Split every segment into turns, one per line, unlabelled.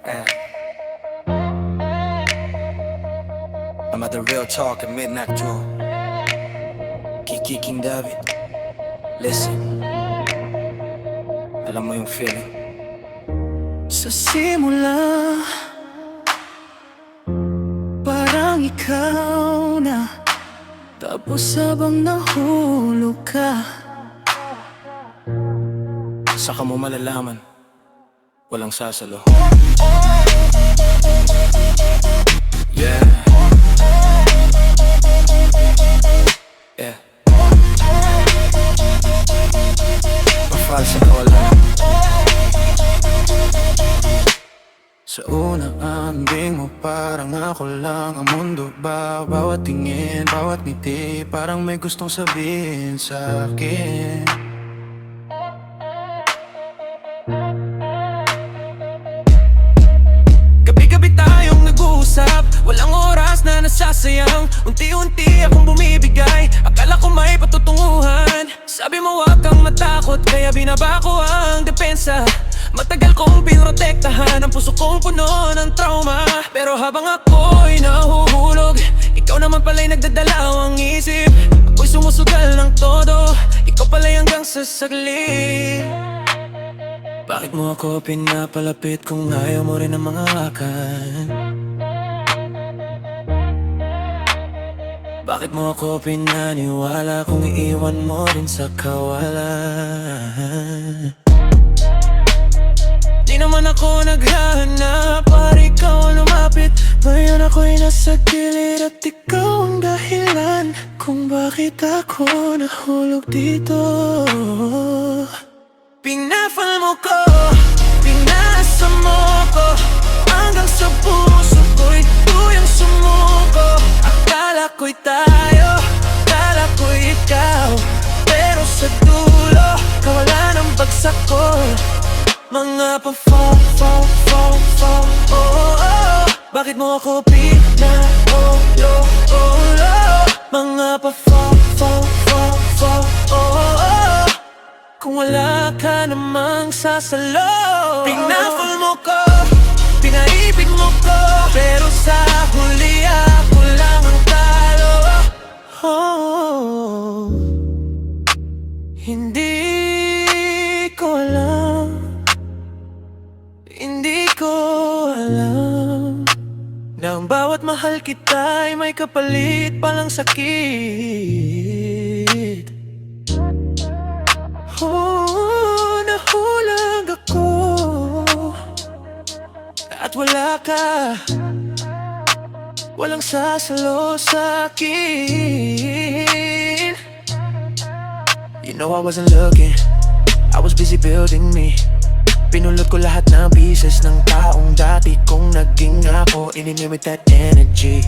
Yeah. I'm at the real talk at midnight draw. Kiki King David. Listen. Alam mo yung feeling.
Sa simula, parang ikaw na. Tapos habang nahulog ka,
Saka mo malalaman, walang sasalo. Yeah. Yeah. Pa-falsa cola.
sa unang ambing mo parang ako lang ang mundo ba? Bawat tingin, bawat ngiti, parang may gustong sabihin sa akin. Gabi-gabi tayong nag-uusap, walang oras na nasasayang. Unti-unti akong bumibigay, akala ko may patutunguhan. Sabi mo wag kang matakot, kaya binaba ko ang depensa. Matagal kong pinrotektahan ang puso kong puno ng trauma. Pero habang ako'y nahuhulog, ikaw naman pala'y nagdadalawang isip. Ako'y sumusugal ng todo, ikaw pala'y hanggang sa saglit. Bakit mo ako pinapalapit kung ayaw mo rin ang mga hakan? Bakit mo ako pinaniwala kung iiwan mo rin sa kawalan? Di naman ako naghahanap para ikaw lumapit. Ngayon ako'y nasa gilid at ikaw ang dahilan kung bakit ako nahulog dito. Pinafal mo ko, pinasa mo ko, hanggang sa puso ko'y tuyang sumuko. Akala ko'y tayo, akala ko'y ikaw, pero sa dulo, kawalan ang bagsak ko. Mga pa-fall, fall, fall, fall, oh, oh, oh. Bakit mo ako pinaulo, mga pa-fall, fall, fall, fall, oh, oh, oh. Kung wala ka namang sasalo, pinafal mo ko, pinaibig mo ko, pero sa huli ako lang ang talo. Oh, hindi ko alam, hindi ko alam na ang bawat mahal kita ay may kapalit palang sakit. Oh, nahulag ako at wala ka, walang sasalo sa'kin. You know I wasn't looking, I was busy building me. Pinulot ko lahat ng pieces ng taong dati kong naging ako. Inimit that energy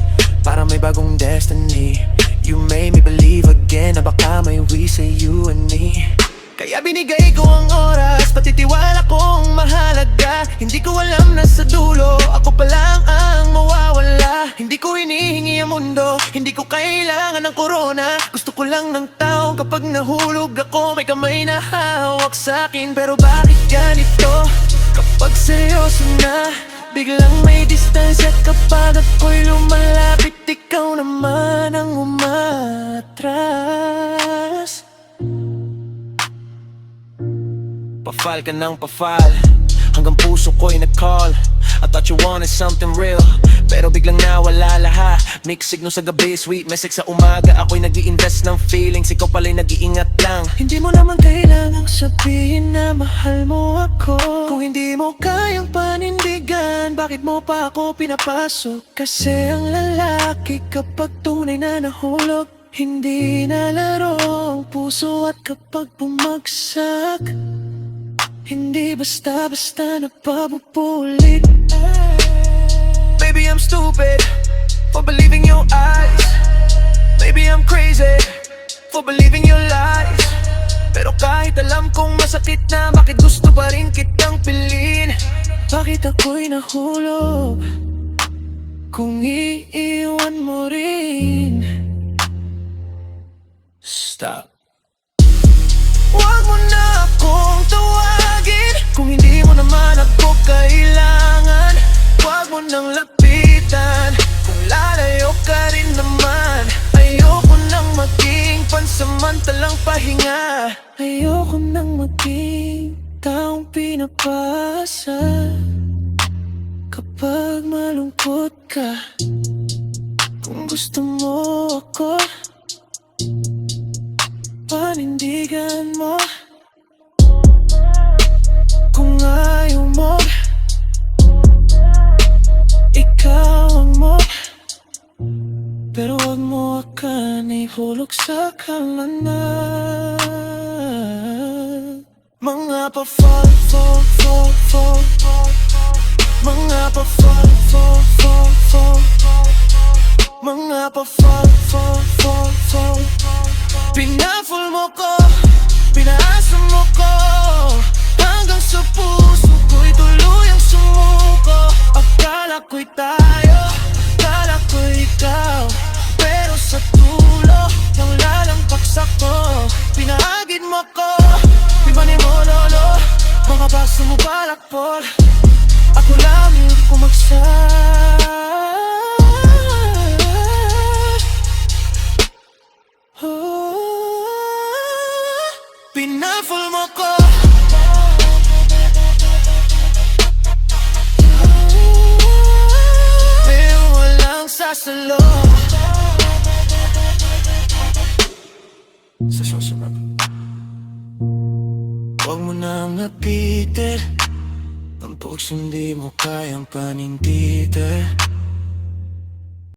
para may bagong destiny. You made me believe again na baka may we say you and me. Kaya binigay ko ang oras, pati tiwala kong mahalaga. Hindi ko alam na sa dulo, ako pa lang ang mawawala. Hindi ko hinihingi ang mundo, hindi ko kailangan ng corona. Gusto ko lang ng taong kapag nahulog ako, may kamay na hawak sa'kin. Pero bakit ganito, kapag seryoso na, biglang may distansya kapag ako'y lumalapit. Ikaw naman ang umatras. Pa-fall ka ng pa-fall, hanggang puso ko'y nag-call. I thought you wanted something real, pero biglang nawala lahat. Mixed signal sa gabi, sweet message sa umaga. Ako'y nag-i-invest ng feelings, ikaw pala'y nag-iingat lang. Hindi mo naman kailangang sabihin na mahal mo ako. Kung hindi mo kayang panindigan, bakit mo pa ako pinapasok? Kasi ang lalaki kapag tunay na nahulog, hindi na laro ang puso. At kapag bumagsak, hindi basta-basta napapupulit. Baby, I'm stupid for believing your eyes. Baby, I'm crazy for believing your lies. Pero kahit alam kong masakit na, bakit gusto pa rin kitang piliin? Bakit ako'y nahulog kung iiwan mo rin? Stop. Huwag mo na akong tawagin kung hindi mo naman ako kailangan. taong pinapasa kapag malungkot ka. Kung gusto mo ako, panindigan mo. Kung ayaw mo, ikaw ang mo. Pero wag mo akan ihulog sa kalanan. Mga pa-fall, fall, fall, fall. Mga pa-fall, fall, fall, fall. Mga pa-fall, fall, fall, fall. Pinafall mo ko, pinaasa mo ko, hanggang sa puso ko'y tuluyang sumuko. Akala ko'y tayo, akala ko'y ikaw, pero sa tulo ng lalampak sako. Pinahagid mo ko, pibanin mo lolo, mga baso mo balakpol. Ako lamang kumagsay. Pinafall mo ko, pero walang sasalo. Sa susunod, huwag mo nang napitin ang puso, hindi mo kayang panindigan.